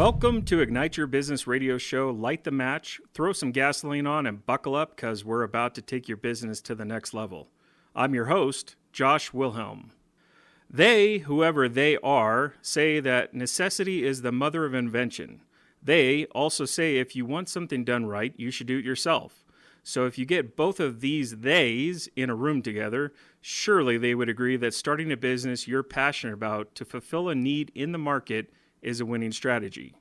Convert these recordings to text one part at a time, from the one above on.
Welcome to Ignite Your Business radio show. Light the match, throw some gasoline on, and buckle up because we're about to take your business to the next level. I'm your host, Josh Wilhelm. They, whoever they are, say that necessity is the mother of invention. They also say if you want something done right, you should do it yourself. So if you get both of these theys in a room together, surely they would agree that starting a business you're passionate about to fulfill a need in the market is a winning strategy.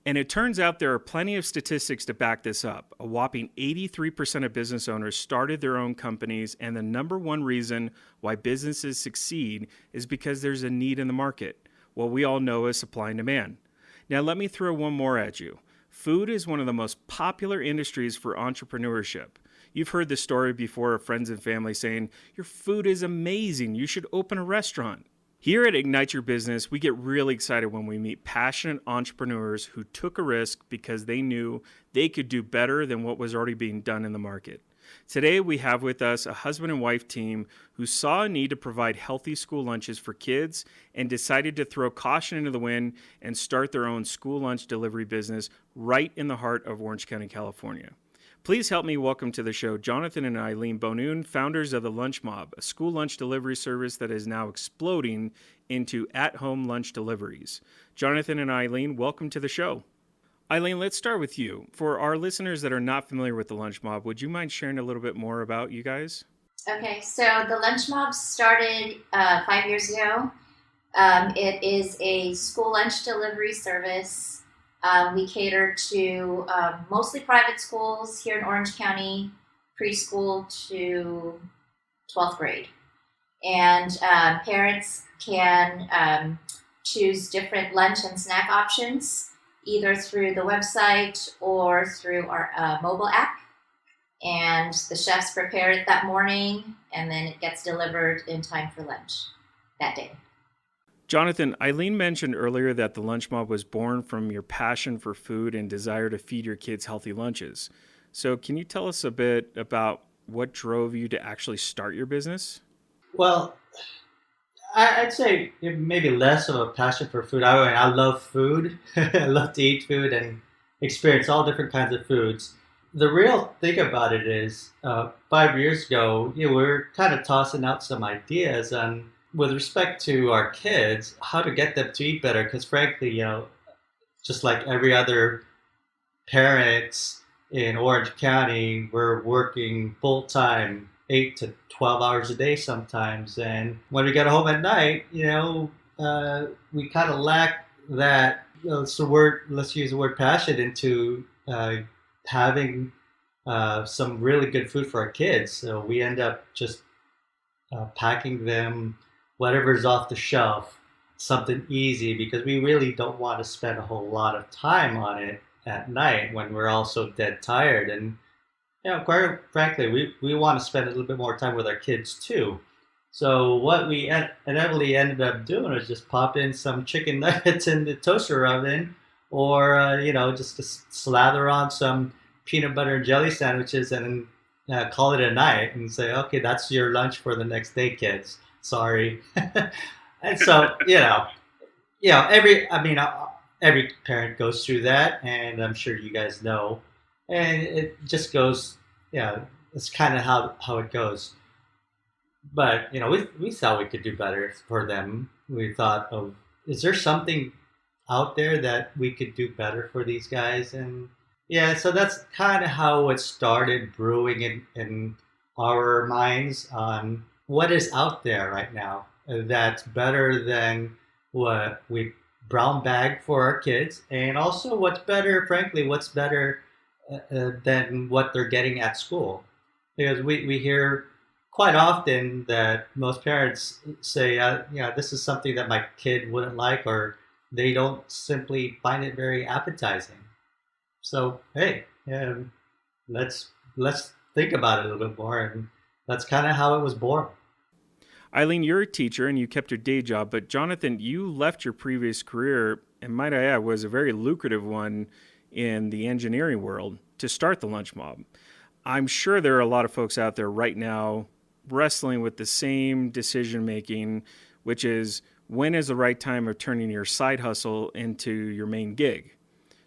And it turns out there are plenty of statistics to back this up. A whopping 83% of business owners started their own companies, and the number one reason why businesses succeed is because there's a need in the market. What we all know is supply and demand. Now let me throw one more at you. Food is one of the most popular industries for entrepreneurship. You've heard this story before of friends and family saying, "Your food is amazing, you should open a restaurant." Here at Ignite Your Business, we get really excited when we meet passionate entrepreneurs who took a risk because they knew they could do better than what was already being done in the market. Today, we have with us a husband and wife team who saw a need to provide healthy school lunches for kids and decided to throw caution into the wind and start their own school lunch delivery business right in the heart of Orange County, California. Please help me welcome to the show Jonathan and Eileen Bonoon, founders of the Lunch Mob, a school lunch delivery service that is now exploding into at-home lunch deliveries. Jonathan and Eileen, welcome to the show. Eileen, let's start with you. For our listeners that are not familiar with the Lunch Mob, would you mind sharing a little bit more about you guys? Okay, so the Lunch Mob started 5 years ago. It is a school lunch delivery service. We cater to mostly private schools here in Orange County, preschool to 12th grade. And parents can choose different lunch and snack options, either through the website or through our mobile app. And the chefs prepare it that morning, and then it gets delivered in time for lunch that day. Jonathan, Eileen mentioned earlier that the Lunch Mob was born from your passion for food and desire to feed your kids healthy lunches. So can you tell us a bit about what drove you to actually start your business? Well, I'd say maybe less of a passion for food. I love food. I love to eat food and experience all different kinds of foods. The real thing about it is 5 years ago, we were kind of tossing out some ideas on with respect to our kids, how to get them to eat better. Because frankly, just like every other parents in Orange County, we're working full time, 8 to 12 hours a day sometimes. And when we get home at night, we kind of lack that, let's use the word passion into having some really good food for our kids. So we end up just packing them whatever's off the shelf, something easy, because we really don't want to spend a whole lot of time on it at night when we're all so dead tired. And quite frankly, we want to spend a little bit more time with our kids too. So what we inevitably ended up doing was just pop in some chicken nuggets in the toaster oven, or just to slather on some peanut butter and jelly sandwiches and call it a night and say, okay, that's your lunch for the next day, kids. Sorry. And so, every parent goes through that, and I'm sure you guys know, and it just goes, it's kind of how it goes. But, we thought we could do better for them. We thought of, is there something out there that we could do better for these guys? And so that's kind of how it started brewing in our minds on what is out there right now that's better than what we brown bag for our kids, and also what's better than what they're getting at school. Because we hear quite often that most parents say, this is something that my kid wouldn't like, or they don't simply find it very appetizing. So, hey, let's think about it a little bit more, and that's kind of how it was born. Eileen, you're a teacher and you kept your day job, but Jonathan, you left your previous career, and might I add, was a very lucrative one in the engineering world, to start the Lunch Mob. I'm sure there are a lot of folks out there right now wrestling with the same decision making, which is when is the right time of turning your side hustle into your main gig?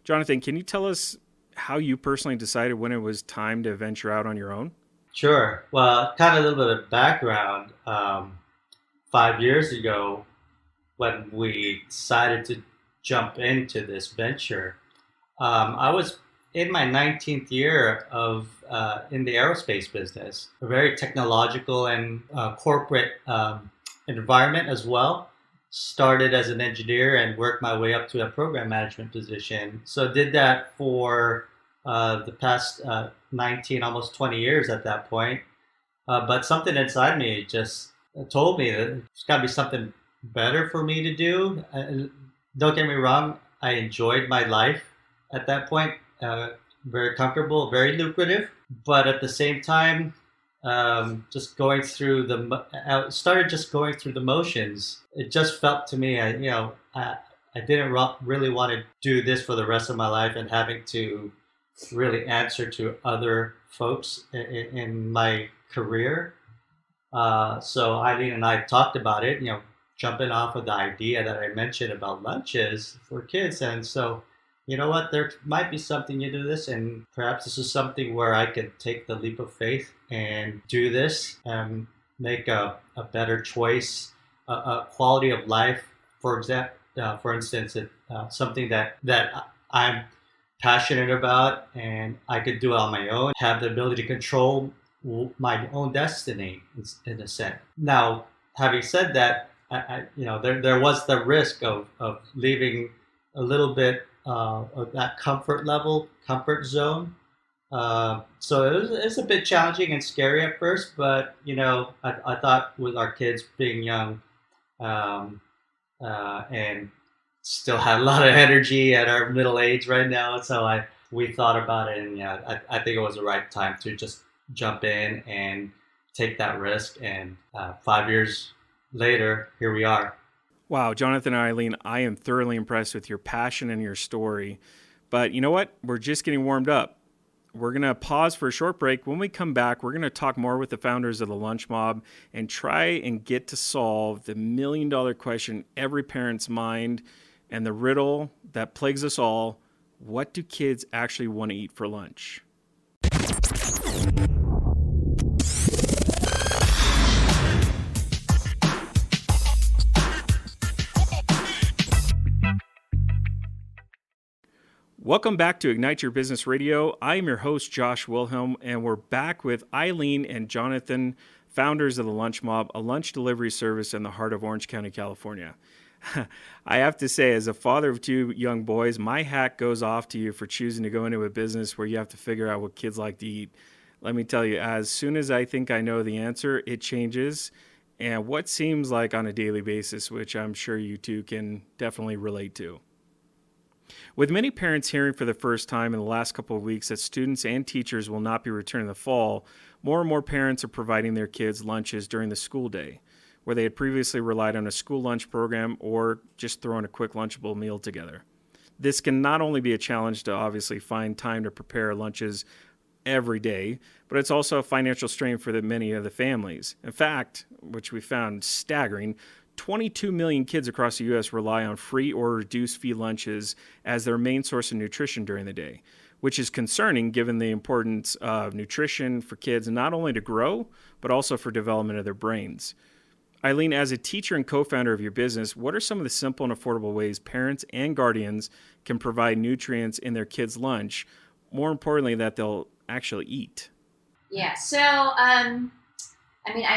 Jonathan, can you tell us how you personally decided when it was time to venture out on your own? Sure. Well, kind of a little bit of background. 5 years ago, when we decided to jump into this venture, I was in my 19th year of in the aerospace business, a very technological and corporate environment as well. Started as an engineer and worked my way up to a program management position. So did that for the past 19, almost 20 years at that point. But something inside me just told me that there's got to be something better for me to do. Don't get me wrong, I enjoyed my life at that point. Very comfortable, very lucrative. But at the same time, just going through started just going through the motions. It just felt to me, I didn't really want to do this for the rest of my life and having to really answer to other folks in my career. So Eileen and I talked about it, jumping off of the idea that I mentioned about lunches for kids. And so, you know what, there might be something into this, and perhaps this is something where I could take the leap of faith and do this and make a better choice, a quality of life. For instance, something that I'm passionate about and I could do it on my own, have the ability to control my own destiny in a sense. Now, having said that, there was the risk of leaving a little bit of that comfort zone. So it's a bit challenging and scary at first, but I thought with our kids being young and still had a lot of energy at our middle age right now, so we thought about it, and I think it was the right time to just jump in and take that risk. And 5 years later, here we are. Wow, Jonathan and Eileen, I am thoroughly impressed with your passion and your story. But you know what? We're just getting warmed up. We're going to pause for a short break. When we come back, we're going to talk more with the founders of the Lunch Mob and try and get to solve the million-dollar question every parent's mind and the riddle that plagues us all. What do kids actually want to eat for lunch? Welcome back to Ignite Your Business Radio. I am your host, Josh Wilhelm, and we're back with Eileen and Jonathan, founders of the Lunch Mob, a lunch delivery service in the heart of Orange County, California. I have to say, as a father of two young boys, my hat goes off to you for choosing to go into a business where you have to figure out what kids like to eat. Let me tell you, as soon as I think I know the answer, it changes. And what seems like on a daily basis, which I'm sure you two can definitely relate to. With many parents hearing for the first time in the last couple of weeks that students and teachers will not be returning in the fall, more and more parents are providing their kids lunches during the school day, where they had previously relied on a school lunch program or just throwing a quick Lunchable meal together. This can not only be a challenge to obviously find time to prepare lunches every day, but it's also a financial strain for many of the families. In fact, which we found staggering, 22 million kids across the U.S. rely on free or reduced fee lunches as their main source of nutrition during the day, which is concerning given the importance of nutrition for kids not only to grow, but also for development of their brains. Eileen, as a teacher and co-founder of your business, what are some of the simple and affordable ways parents and guardians can provide nutrients in their kids' lunch, more importantly, that they'll actually eat? Yeah, so, I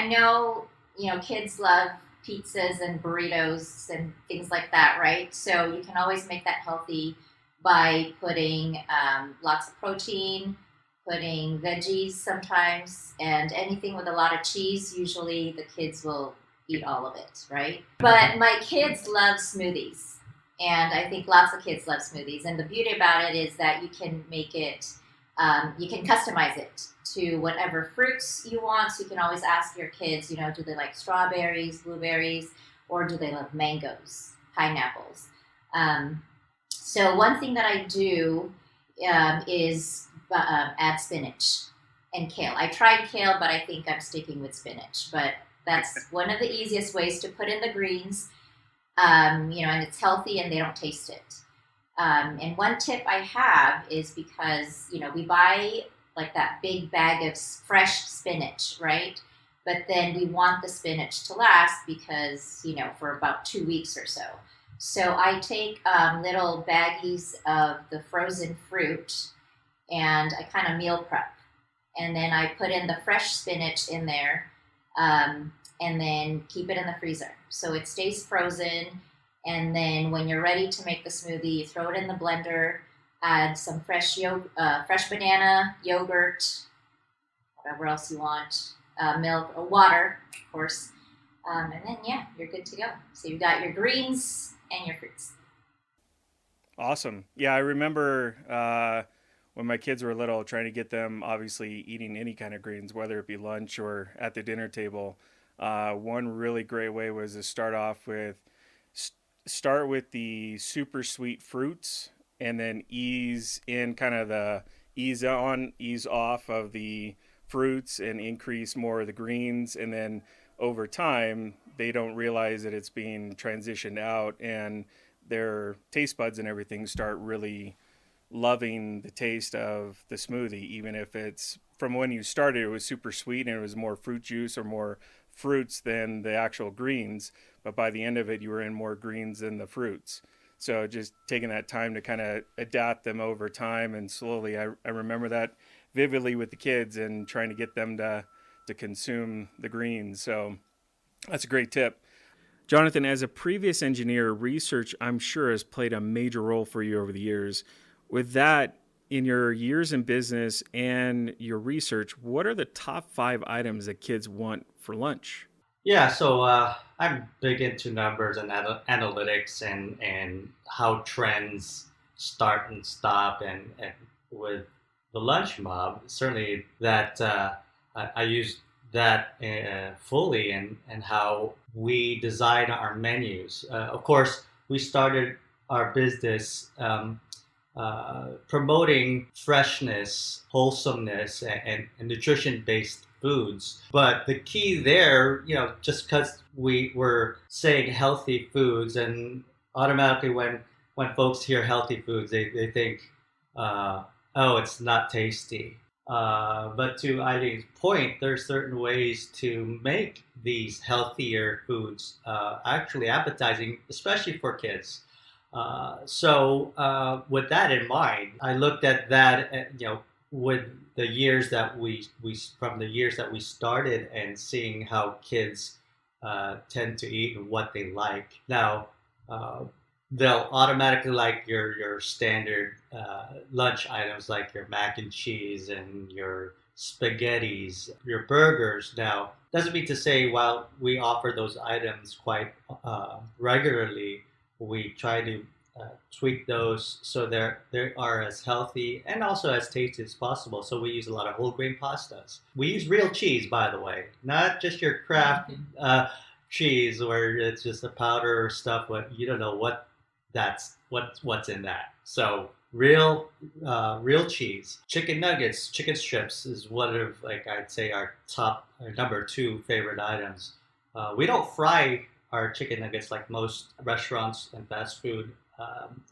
know, kids love pizzas and burritos and things like that, right? So you can always make that healthy by putting lots of protein, putting veggies sometimes, and anything with a lot of cheese. Usually the kids will eat all of it, right? But my kids love smoothies, and I think lots of kids love smoothies. And the beauty about it is that you can make it, you can customize it to whatever fruits you want. So you can always ask your kids, do they like strawberries, blueberries, or do they love mangoes, pineapples? So one thing that I do is add spinach and kale. I tried kale, but I think I'm sticking with spinach. But that's one of the easiest ways to put in the greens. And it's healthy and they don't taste it. And one tip I have is because, we buy like that big bag of fresh spinach, right? But then we want the spinach to last because, for about 2 weeks or so. So I take little baggies of the frozen fruit and I kind of meal prep. And then I put in the fresh spinach in there, and then keep it in the freezer. So it stays frozen. And then when you're ready to make the smoothie, you throw it in the blender, add some fresh banana, yogurt, whatever else you want, milk, or water, of course. And then, yeah, you're good to go. So you've got your greens and your fruits. Awesome. Yeah, I remember when my kids were little, trying to get them obviously eating any kind of greens, whether it be lunch or at the dinner table. One really great way was to start with the super sweet fruits, and then ease in kind of the ease on, ease off of the fruits, and increase more of the greens. And then over time, they don't realize that it's being transitioned out, and their taste buds and everything start really loving the taste of the smoothie, even if it's from when you started, it was super sweet and it was more fruit juice or more fruits than the actual greens. But by the end of it, you were in more greens than the fruits. So just taking that time to kind of adapt them over time and slowly, I remember that vividly with the kids and trying to get them to consume the greens. So that's a great tip. Jonathan, as a previous engineer, research, I'm sure, has played a major role for you over the years. With that, in your years in business and your research, what are the top 5 items that kids want for lunch? Yeah, so I'm big into numbers and analytics and how trends start and stop. And with the lunch mob, certainly that I use that fully and how we design our menus. Of course, we started our business promoting freshness, wholesomeness, and nutrition-based foods. But the key there, just because we were saying healthy foods, and automatically when folks hear healthy foods, they think, oh, it's not tasty. But to Eileen's point, there are certain ways to make these healthier foods actually appetizing, especially for kids. So with that in mind, I looked at that, with the years that we from the years that we started and seeing how kids tend to eat and what they like. Now, uh, they'll automatically like your standard lunch items like your mac and cheese and your spaghettis, your burgers. Now, doesn't mean to say while we offer those items quite regularly, we try to tweak those so they are as healthy and also as tasty as possible. So we use a lot of whole grain pastas. We use real cheese, by the way, not just your craft cheese where it's just a powder or stuff. What you don't know what's in that. So real cheese. Chicken nuggets, chicken strips is one of, like, I'd say our top number 2 favorite items. We don't fry our chicken nuggets like most restaurants and fast food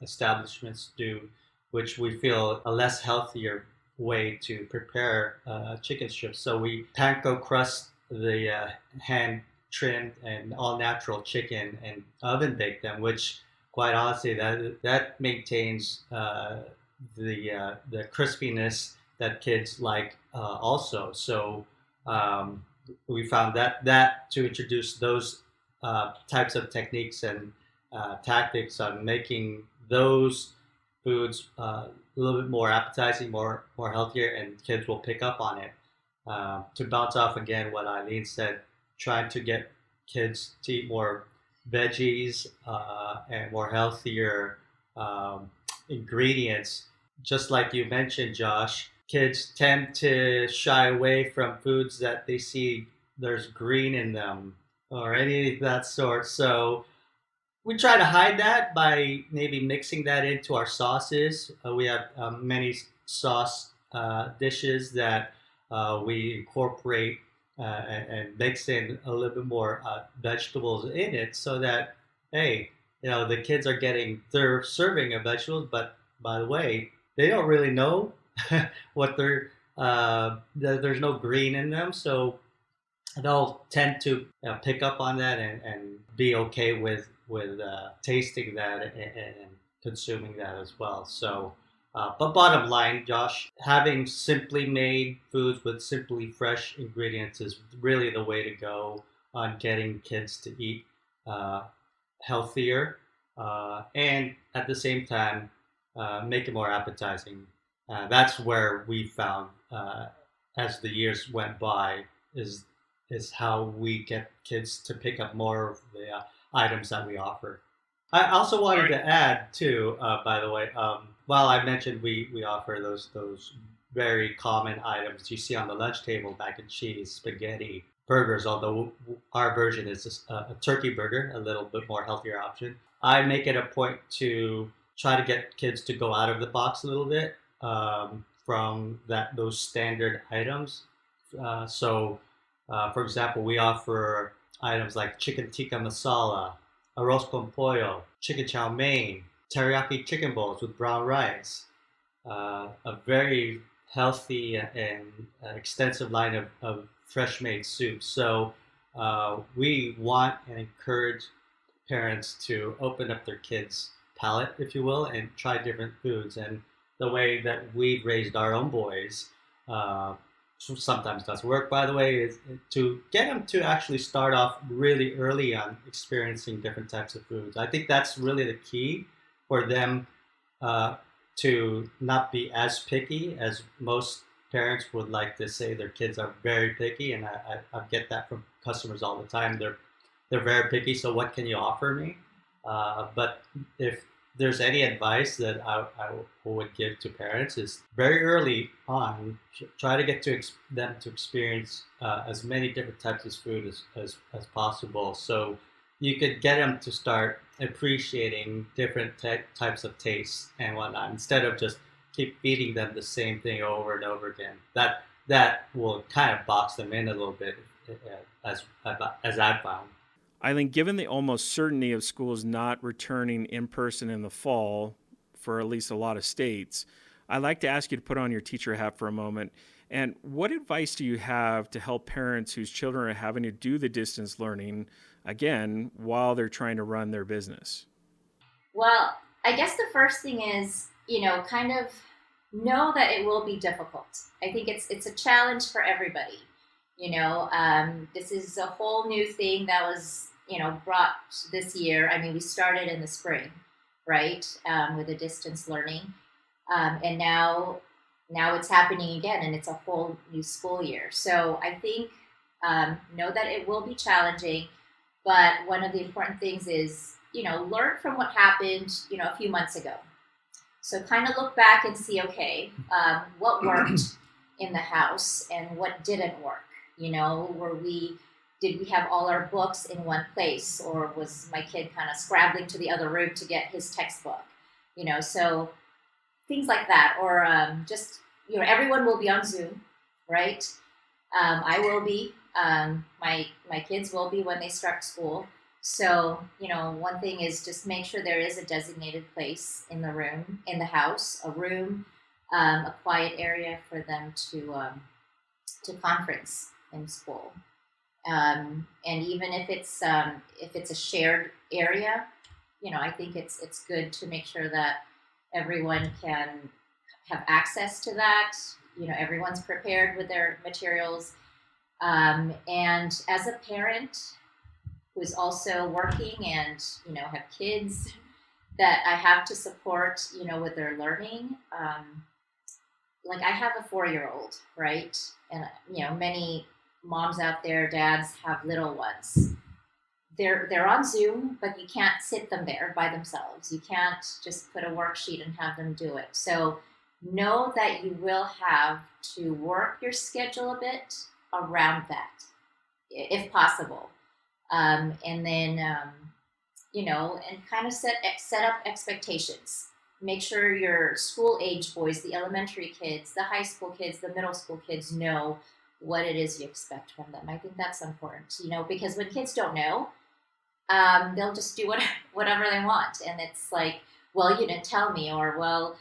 establishments do, which we feel a less healthier way to prepare chicken strips. So we panko crust the hand trimmed and all natural chicken and oven bake them, which quite honestly that maintains the crispiness that kids like also. So we found that to introduce those types of techniques and tactics on making those foods a little bit more appetizing, more healthier, and kids will pick up on it. To bounce off again what Eileen said, trying to get kids to eat more veggies and more healthier ingredients. Just like you mentioned, Josh, kids tend to shy away from foods that they see there's green in them or any of that sort. So we try to hide that by maybe mixing that into our sauces. We have many sauce dishes that we incorporate and mix in a little bit more vegetables in it so that hey, the kids are getting their serving of vegetables, but by the way, they don't really know what there's no green in them, so they'll tend to pick up on that and be okay with tasting that and consuming that as well. So, but bottom line, Josh, having simply made foods with simply fresh ingredients is really the way to go on getting kids to eat uh, healthier and at the same time make it more appetizing. That's where we found as the years went by is is how we get kids to pick up more of the items that we offer. I also wanted to add too, by the way, while I mentioned we offer those very common items you see on the lunch table: mac and cheese, spaghetti, burgers. Although our version is just a turkey burger, a little bit more healthier option. I make it a point to try to get kids to go out of the box a little bit from those standard items. For example, we offer items like chicken tikka masala, arroz con pollo, chicken chow mein, teriyaki chicken bowls with brown rice, a very healthy and extensive line of fresh made soups. So we want and encourage parents to open up their kids' palate, if you will, and try different foods. And the way that we've raised our own boys uh, sometimes does work, by the way, is to get them to actually start off really early on experiencing different types of foods. I think that's really the key for them uh, to not be as picky as most parents would like to say their kids are very picky, and I get that from customers all the time. They're very picky. So what can you offer me? But if there's any advice that I would give to parents is very early on, try to get them to experience as many different types of food as possible. So you could get them to start appreciating different types of tastes and whatnot instead of just keep feeding them the same thing over and over again. That will kind of box them in a little bit, as I've found. Eileen, given the almost certainty of schools not returning in person in the fall for at least a lot of states, I'd like to ask you to put on your teacher hat for a moment. And what advice do you have to help parents whose children are having to do the distance learning again while they're trying to run their business? Well, I guess the first thing is, kind of know that it will be difficult. I think it's a challenge for everybody. This is a whole new thing that was, brought this year. I mean, we started in the spring, right, with the distance learning, and now it's happening again, and it's a whole new school year. So I think know that it will be challenging, but one of the important things is, learn from what happened, a few months ago. So kind of look back and see, okay, what worked in the house and what didn't work. Did we have all our books in one place, or was my kid kind of scrabbling to the other room to get his textbook? So things like that, or just everyone will be on Zoom, right? I will be. My kids will be when they start school. So one thing is just make sure there is a designated place in the room, in the house, a room, a quiet area for them to conference in school. And even if it's a shared area, I think it's good to make sure that everyone can have access to that. Everyone's prepared with their materials. And as a parent who's also working and have kids that I have to support, with their learning. Like I have a 4-year-old, right? And many moms out there, dads have little ones. They're on Zoom, but you can't sit them there by themselves. You can't just put a worksheet and have them do it. So know that you will have to work your schedule a bit around that, if possible. And then, and kind of set up expectations. Make sure your school age boys, the elementary kids, the high school kids, the middle school kids know what it is you expect from them. I think that's important, because when kids don't know, they'll just do whatever they want. And it's like, well, you didn't tell me, or well,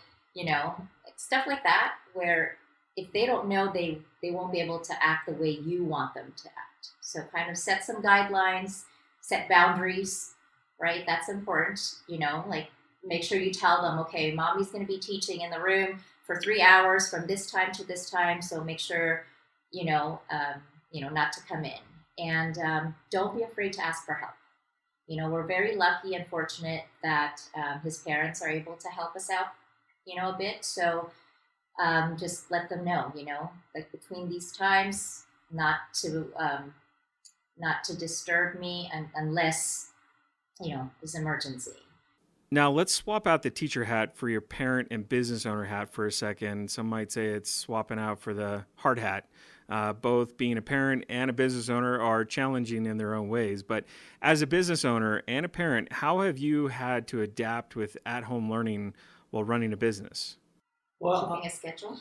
stuff like that, where if they don't know, they won't be able to act the way you want them to act. So kind of set some guidelines, set boundaries, right? That's important. Like make sure you tell them, okay, mommy's going to be teaching in the room for 3 hours from this time to this time. So make sure, not to come in, and don't be afraid to ask for help. We're very lucky and fortunate that his parents are able to help us out, a bit. So just let them know, like between these times, not to disturb me unless, it's emergency. Now, let's swap out the teacher hat for your parent and business owner hat for a second. Some might say it's swapping out for the hard hat. Both being a parent and a business owner are challenging in their own ways. But as a business owner and a parent, how have you had to adapt with at-home learning while running a business? Well, keeping a schedule.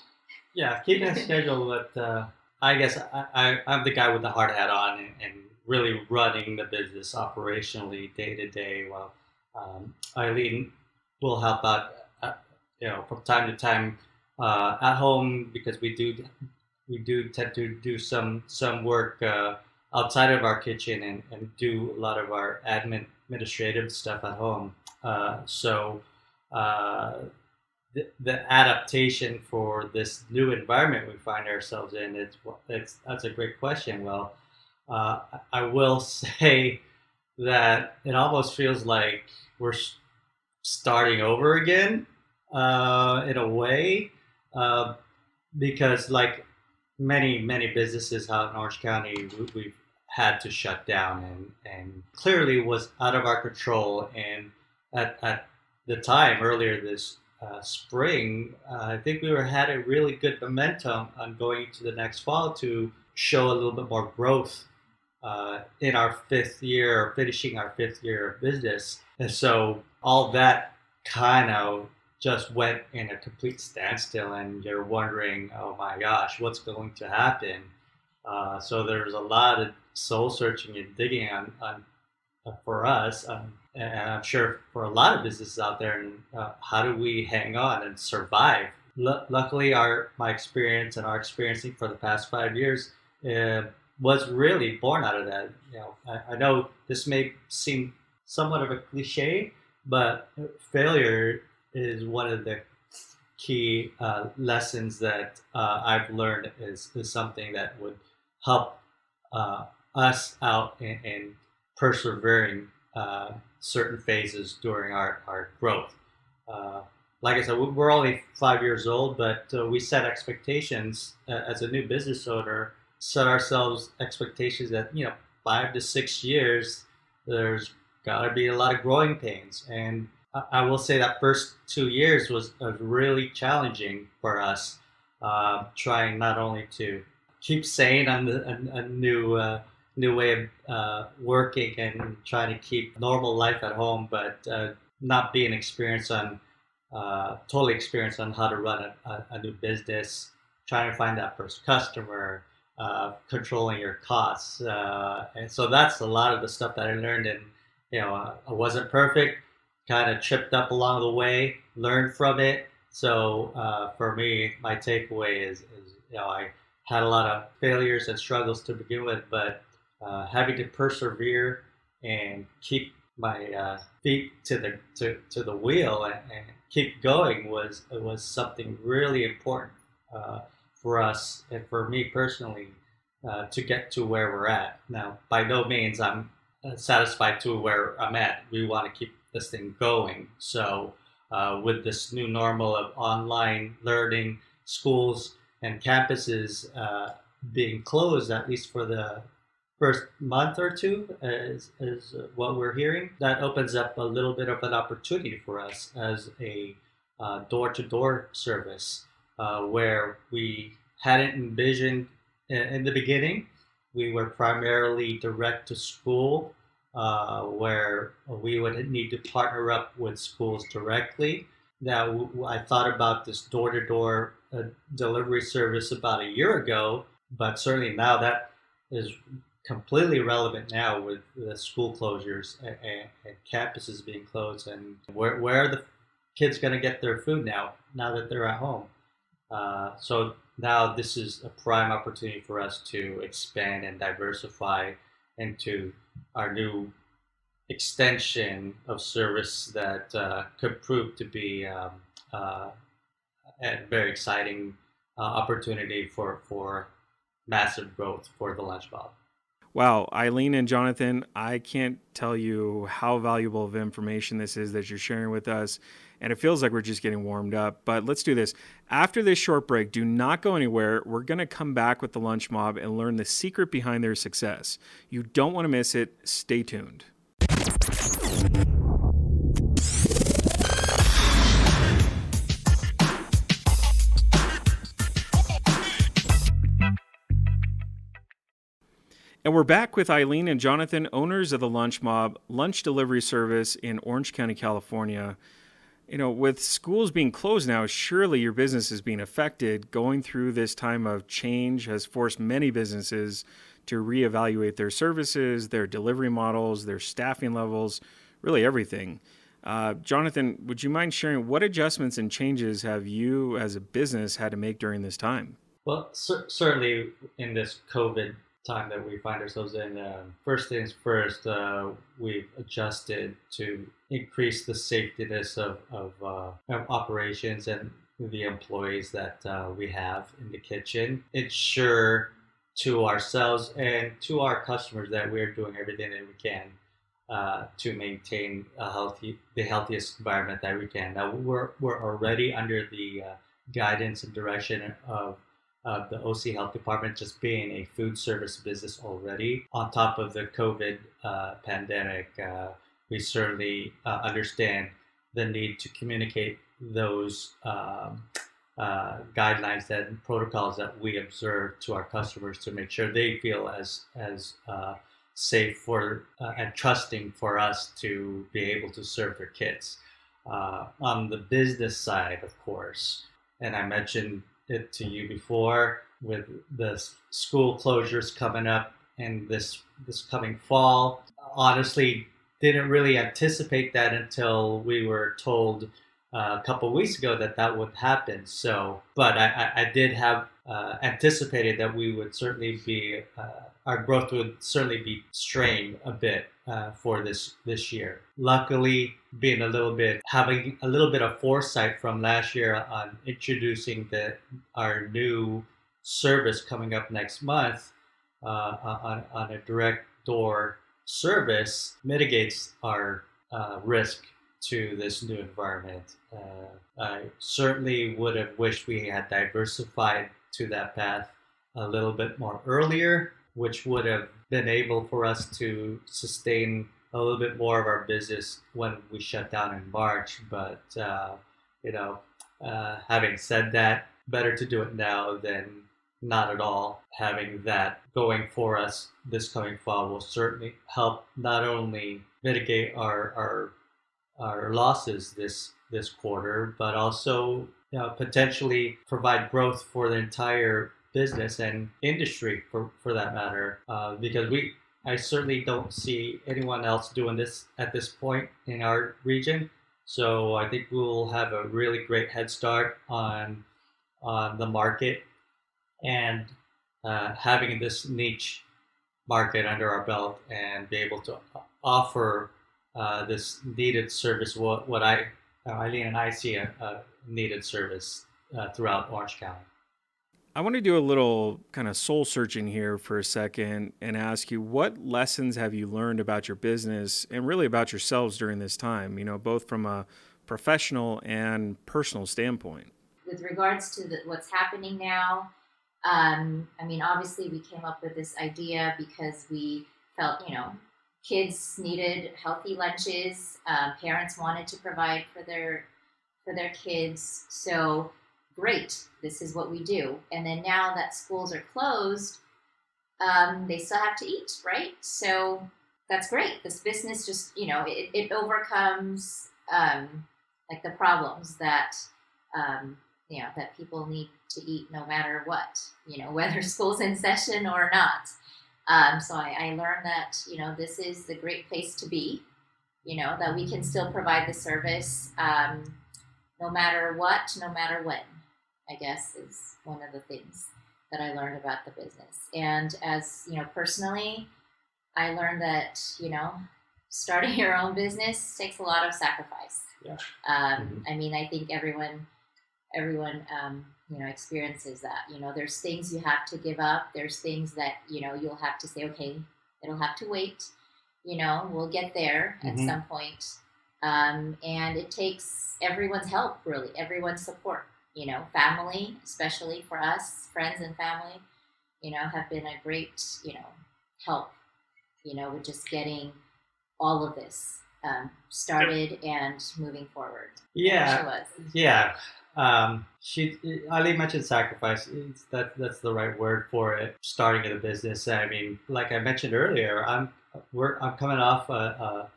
Yeah, keeping a schedule, but I guess I'm the guy with the hard hat on and really running the business operationally day to day. While Eileen will help out, from time to time at home, because we do tend to do some work outside of our kitchen and do a lot of our administrative stuff at home. So the adaptation for this new environment we find ourselves in, that's a great question. Well, I will say that it almost feels like we're starting over again in a way, because like many businesses out in Orange County, we've had to shut down and clearly was out of our control. And at the time earlier this spring, I think we had a really good momentum on going into the next fall to show a little bit more growth in our finishing our fifth year of business. And so all that kind of just went in a complete standstill, and you're wondering, oh my gosh, what's going to happen? So there's a lot of soul searching and digging on for us, and I'm sure for a lot of businesses out there. And how do we hang on and survive? Luckily, my experience and our experiencing for the past 5 years was really born out of that. I know this may seem somewhat of a cliche, but failure is one of the key lessons that I've learned is something that would help us out in persevering certain phases during our growth. Like I said, we're only 5 years old, but we set expectations as a new business owner, set ourselves expectations that, 5 to 6 years, there's got to be a lot of growing pains. And I will say that first 2 years was really challenging for us, trying not only to keep sane on a new way of working and trying to keep normal life at home, but not being totally experienced on how to run a new business, trying to find that first customer, controlling your costs. And so that's a lot of the stuff that I learned. And, I wasn't perfect, kind of tripped up along the way, learned from it. So for me, my takeaway is I had a lot of failures and struggles to begin with, but having to persevere and keep my feet to the wheel and keep going was something really important for us and for me personally to get to where we're at. Now, by no means I'm satisfied to where I'm at. We want to keep this thing going. So with this new normal of online learning, schools and campuses being closed, at least for the first month or two, is what we're hearing, that opens up a little bit of an opportunity for us as a door-to-door service, where we hadn't envisioned in the beginning. We were primarily direct to school, where we would need to partner up with schools directly. Now, I thought about this door-to-door delivery service about a year ago, but certainly now that is completely relevant now with the school closures and campuses being closed. And where are the kids going to get their food now that they're at home? So now this is a prime opportunity for us to expand and diversify into our new extension of service that could prove to be a very exciting opportunity for massive growth for the Lunch Mob. Wow, Eileen and Jonathan, I can't tell you how valuable of information this is that you're sharing with us. And it feels like we're just getting warmed up. But let's do this. After this short break, do not go anywhere. We're going to come back with the Lunch Mob and learn the secret behind their success. You don't want to miss it. Stay tuned. And we're back with Eileen and Jonathan, owners of the Lunch Mob lunch delivery service in Orange County, California. You know, with schools being closed now, surely your business is being affected. Going through this time of change has forced many businesses to reevaluate their services, their delivery models, their staffing levels, really everything. Jonathan, would you mind sharing what adjustments and changes have you as a business had to make during this time? Well, certainly in this COVID time that we find ourselves in, first things first, we've adjusted to increase the safetiness of operations and the employees that we have in the kitchen. Ensure to ourselves and to our customers that we're doing everything that we can to maintain the healthiest environment that we can. Now we're already under the guidance and direction of the OC Health Department, just being a food service business already. On top of the COVID pandemic, we certainly understand the need to communicate those guidelines and protocols that we observe to our customers to make sure they feel as safe for and trusting for us to be able to serve their kids. On the business side, of course, and I mentioned it to you before, with the school closures coming up and this coming fall. Honestly, didn't really anticipate that until we were told a couple of weeks ago that would happen. So, but I did have anticipated that we would certainly be our growth would certainly be strained a bit for this year. Luckily, having a little bit of foresight from last year on introducing our new service coming up next month on a direct door service mitigates our risk to this new environment. I certainly would have wished we had diversified to that path a little bit more earlier, which would have been able for us to sustain a little bit more of our business when we shut down in March. But, having said that, better to do it now than not at all. Having that going for us this coming fall will certainly help not only mitigate our losses this quarter, but also potentially provide growth for the entire business and industry for that matter, because I certainly don't see anyone else doing this at this point in our region. So I think we'll have a really great head start on the market, and having this niche market under our belt and be able to offer this needed service, what Eileen and I see a needed service throughout Orange County. I want to do a little kind of soul searching here for a second and ask you, what lessons have you learned about your business and really about yourselves during this time, both from a professional and personal standpoint? With regards to what's happening now, obviously we came up with this idea because we felt, kids needed healthy lunches. Parents wanted to provide for their kids. So great, this is what we do. And then now that schools are closed, they still have to eat, right? So that's great. This business just, it overcomes like the problems that that people need to eat no matter what, whether school's in session or not. So I learned that, this is the great place to be, that we can still provide the service no matter what, no matter when, I guess is one of the things that I learned about the business. And as, personally, I learned that, starting your own business takes a lot of sacrifice. Yeah. I mean, I think everyone, experiences that. There's things you have to give up. There's things that, you'll have to say, okay, it'll have to wait. We'll get there at some point. And it takes everyone's help, really, everyone's support. Family, especially for us, friends and family, have been a great, help, with just getting all of this started and moving forward. Yeah. She was. Yeah. Ali mentioned sacrifice. That's the right word for it. Starting a business. I mean, like I mentioned earlier, I'm coming off a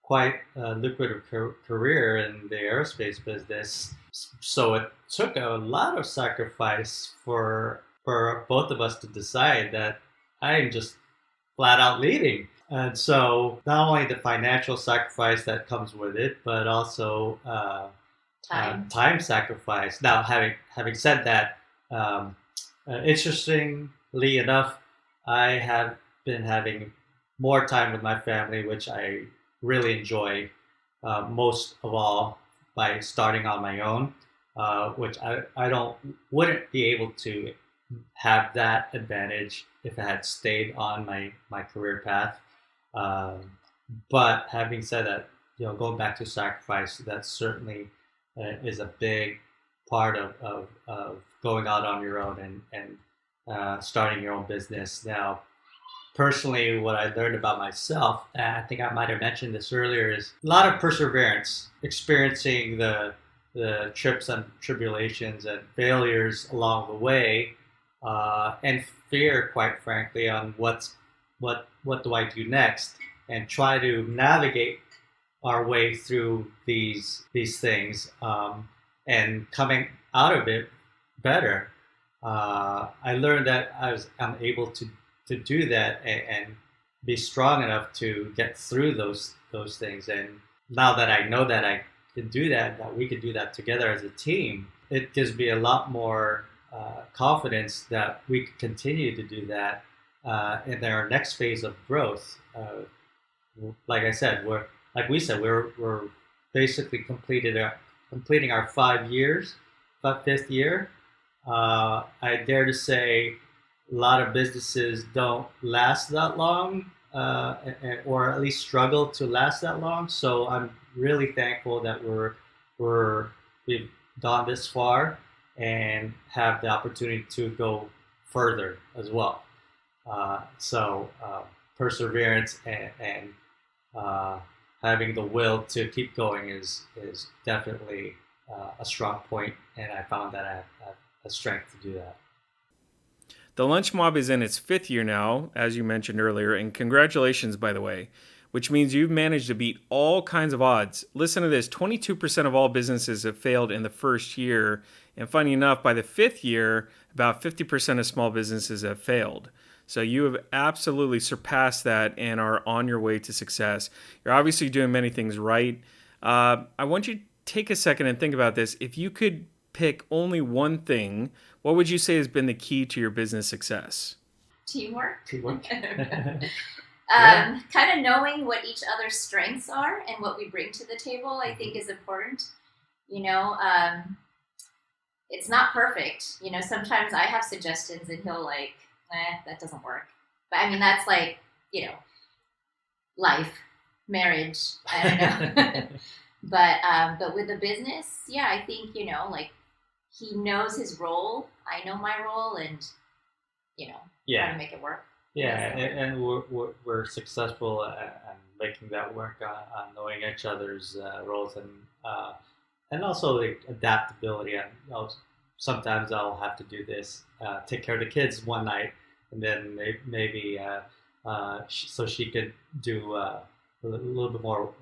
quite lucrative career in the aerospace business. So it took a lot of sacrifice for both of us to decide that I'm just flat out leaving. And so not only the financial sacrifice that comes with it, but also time sacrifice. Now, having said that, interestingly enough, I have been having more time with my family, which I really enjoy most of all by starting on my own, which I wouldn't be able to have that advantage if I had stayed on my career path. But having said that, going back to sacrifice, that certainly is a big part of going out on your own and starting your own business. Now, personally, what I learned about myself, and I think I might have mentioned this earlier, is a lot of perseverance, experiencing the trips and tribulations and failures along the way, and fear, quite frankly, on what do I do next, and try to navigate our way through these things, and coming out of it better. I learned that I'm able to do that and be strong enough to get through those things. And now that I know that I can do that we can do that together as a team, it gives me a lot more confidence that we can continue to do that in our next phase of growth. Like I said, we're basically completing our 5 years, about fifth year. I dare to say a lot of businesses don't last that long, or at least struggle to last that long. So I'm really thankful that we've gone this far and have the opportunity to go further as well. So perseverance and having the will to keep going is definitely a strong point, and I found that I have a strength to do that. The Lunch Mob is in its fifth year now, as you mentioned earlier, and congratulations, by the way, which means you've managed to beat all kinds of odds. Listen to this, 22% of all businesses have failed in the first year, and funny enough, by the fifth year, about 50% of small businesses have failed. So you have absolutely surpassed that and are on your way to success. You're obviously doing many things right. I want you to take a second and think about this. If you could pick only one thing, what would you say has been the key to your business success? Teamwork. Yeah. Kind of knowing what each other's strengths are and what we bring to the table, I think is important. It's not perfect. Sometimes I have suggestions and he'll that doesn't work. But I mean, that's life, marriage, I don't know. But with the business, yeah, I think, he knows his role. I know my role, and, try to make it work. Yeah, and we're successful at making that work on knowing each other's roles, and also the adaptability. And sometimes I'll have to do this, take care of the kids one night, and then maybe so she could do a little bit more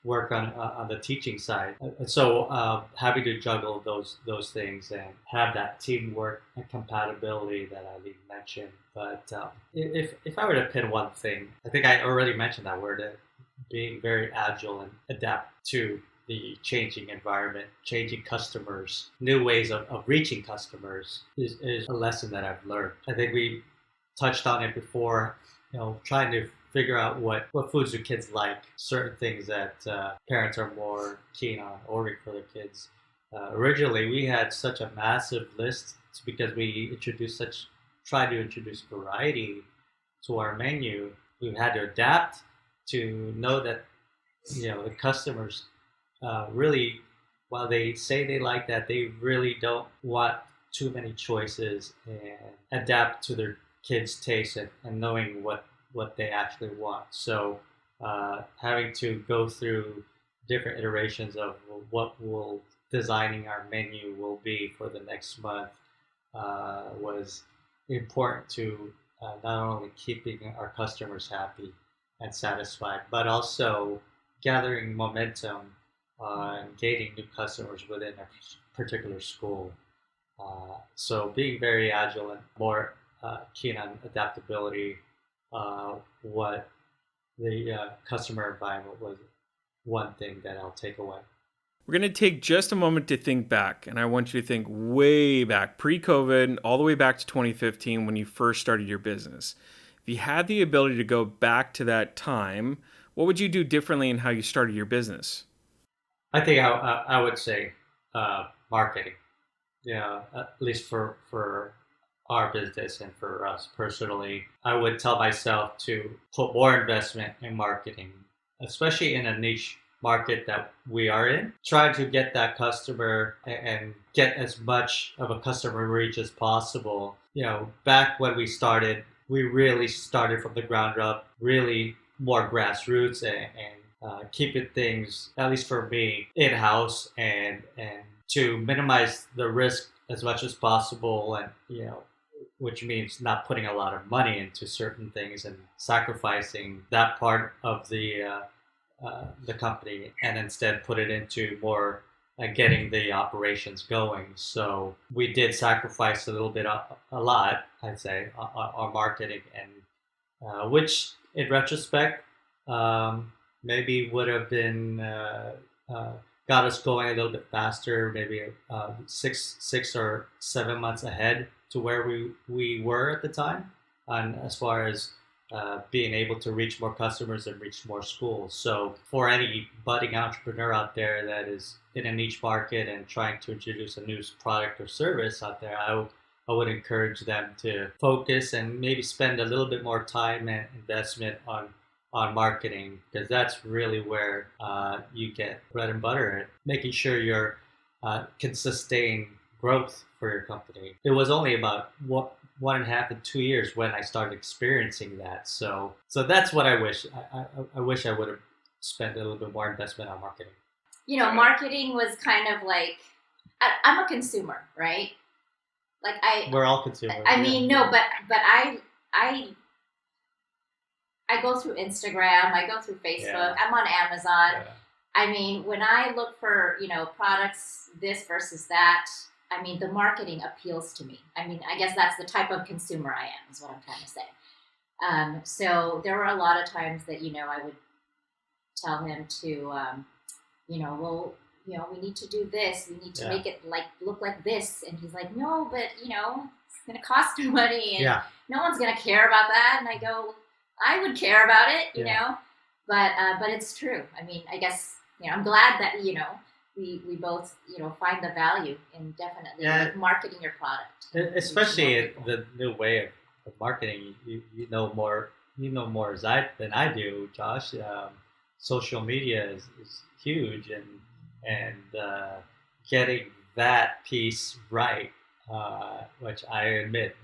work on the teaching side. So having to juggle those things and have that teamwork and compatibility that Ali mentioned. But if I were to pin one thing, I think I already mentioned that word, being very agile and adapt to the changing environment, changing customers, new ways of reaching customers is a lesson that I've learned. I think we touched on it before, trying to figure out what foods do kids like, certain things that parents are more keen on ordering for their kids. Originally, we had such a massive list because we tried to introduce variety to our menu. We had to adapt to know that the customers really, while they say they like that, they really don't want too many choices, and adapt to their kids' taste and knowing what they actually want. So having to go through different iterations of what will designing our menu will be for the next month was important to not only keeping our customers happy and satisfied, but also gathering momentum and gaining new customers within a particular school. So being very agile and more keen on adaptability, what the customer environment was one thing that I'll take away. We're going to take just a moment to think back, and I want you to think way back, pre-COVID, all the way back to 2015 when you first started your business. If you had the ability to go back to that time, what would you do differently in how you started your business? I think I would say marketing. At least for our business and for us personally, I would tell myself to put more investment in marketing, especially in a niche market that we are in. Try to get that customer and get as much of a customer reach as possible. Back when we started, we really started from the ground up, really more grassroots and keeping things, at least for me, in-house and to minimize the risk as much as possible, and which means not putting a lot of money into certain things and sacrificing that part of the company, and instead put it into more getting the operations going. So we did sacrifice a lot, I'd say, our marketing, and which in retrospect maybe would have been got us going a little bit faster, maybe 6 or 7 months ahead to where we were at the time, and as far as being able to reach more customers and reach more schools. So for any budding entrepreneur out there that is in a niche market and trying to introduce a new product or service out there, I would encourage them to focus and maybe spend a little bit more time and investment on marketing, because that's really where you get bread and butter, making sure you're can sustain growth for your company. It was only about 1.5 to 2 years when I started experiencing that. So that's what I wish. I wish I would have spent a little bit more investment on marketing. Marketing was kind of like, I'm a consumer, right? We're all consumers. I mean, no, but I go through Instagram, I go through Facebook, Yeah. I'm on Amazon. Yeah. I mean, when I look for, products, this versus that, I mean, the marketing appeals to me. I mean, I guess that's the type of consumer I am, is what I'm trying to say. So there were a lot of times that, I would tell him to, we need to do this. We need to make it look like this. And he's like, no, but, it's going to cost you money. And no one's going to care about that. And I go, I would care about it, but it's true. I mean, I guess, I'm glad that, we both, find the value in definitely marketing your product. Especially the new way of marketing. You know more than I do, Josh. Social media is huge, and getting that piece right, which I admit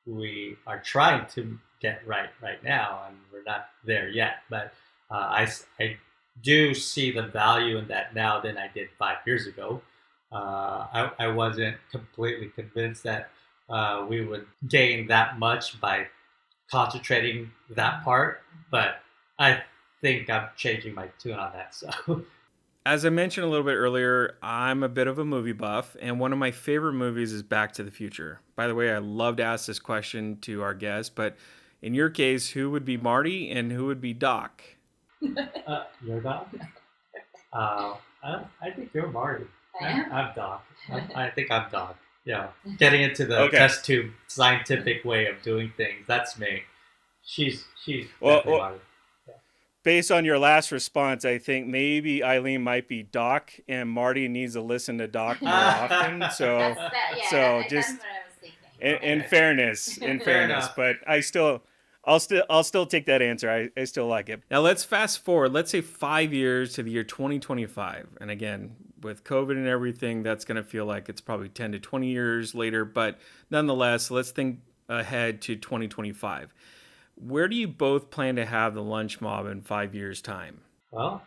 we are trying to get right now, and we're not there yet. But I do see the value in that now than I did 5 years ago. I wasn't completely convinced that we would gain that much by concentrating that part, but I think I'm changing my tune on that. So As I mentioned a little bit earlier, I'm a bit of a movie buff, and one of my favorite movies is Back to the Future. By the way, I love to ask this question to our guests, but in your case, who would be Marty and who would be Doc? your dog? I think you're Marty. I am. I'm Doc. I think I'm Doc. Yeah, getting into the Okay. test tube scientific way of doing things. That's me. She's Well, definitely well- Marty. Based on your last response, I think maybe Eileen might be Doc, and Marty needs to listen to Doc more often. So, just that's what I was thinking. in fairness, Fair enough. but I'll still take that answer. I still like it. Now let's fast forward. Let's say 5 years to the year 2025, and again, with COVID and everything, that's going to feel like it's probably 10 to 20 years later. But nonetheless, let's think ahead to 2025. Where do you both plan to have the Lunch Mob in 5 years' time? Well,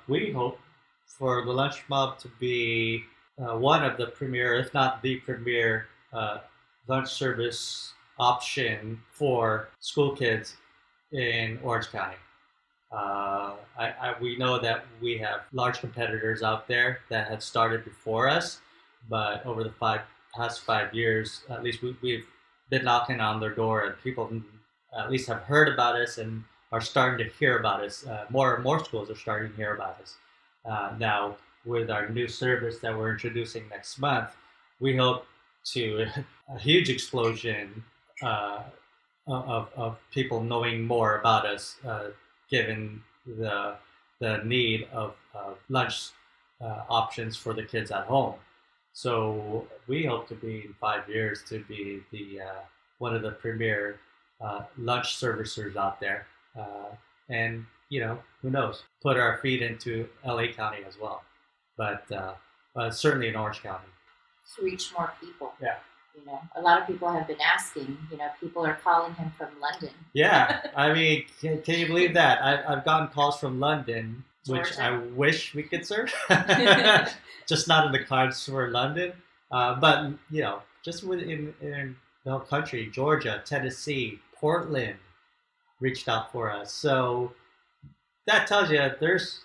we hope for the Lunch Mob to be one of the premier, if not the premier, lunch service option for school kids in Orange County. We know that we have large competitors out there that have started before us, but over the past 5 years, at least we've been knocking on their door, and people at least have heard about us and are starting to hear about us. More and more schools are starting to hear about us. Now, with our new service that we're introducing next month, we hope to a huge explosion of people knowing more about us, given the need of lunch options for the kids at home. So we hope to be in 5 years to be the one of the premier lunch servicers out there, and who knows, put our feet into LA County as well, but certainly in Orange County. To reach more people. Yeah. A lot of people have been asking. People are calling him from London. Yeah, I mean, can you believe that? I've gotten calls from London, which Georgia. I wish we could serve, just not in the cards for London. But just within in the whole country, Georgia, Tennessee, Portland reached out for us. So that tells you there's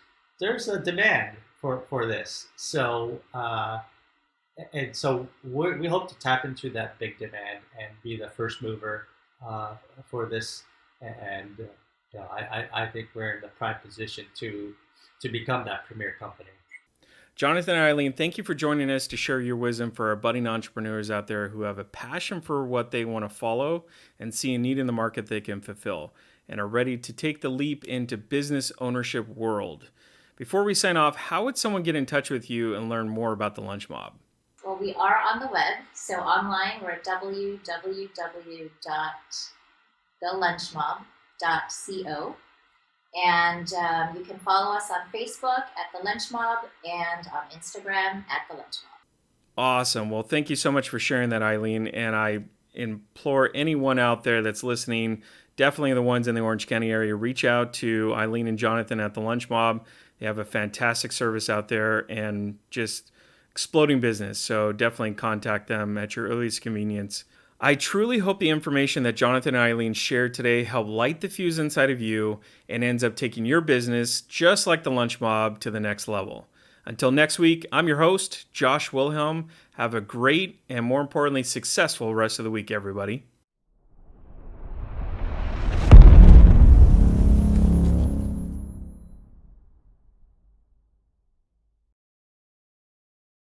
a demand for this. So and so we hope to tap into that big demand and be the first mover for this. And I think we're in the prime position to become that premier company. Jonathan and Eileen, thank you for joining us to share your wisdom for our budding entrepreneurs out there who have a passion for what they want to follow and see a need in the market they can fulfill and are ready to take the leap into business ownership world. Before we sign off, how would someone get in touch with you and learn more about the Lunch Mob? Well, we are on the web, so online we're at www.thelunchmob.co. And you can follow us on Facebook at The Lunch Mob and on Instagram at The Lunch Mob. Awesome. Well, thank you so much for sharing that, Eileen. And I implore anyone out there that's listening, definitely the ones in the Orange County area, reach out to Eileen and Jonathan at The Lunch Mob. They have a fantastic service out there and just exploding business. So definitely contact them at your earliest convenience. I truly hope the information that Jonathan and Eileen shared today helped light the fuse inside of you and ends up taking your business, just like the Lunch Mob, to the next level. Until next week, I'm your host, Josh Wilhelm. Have a great and, more importantly, successful rest of the week, everybody.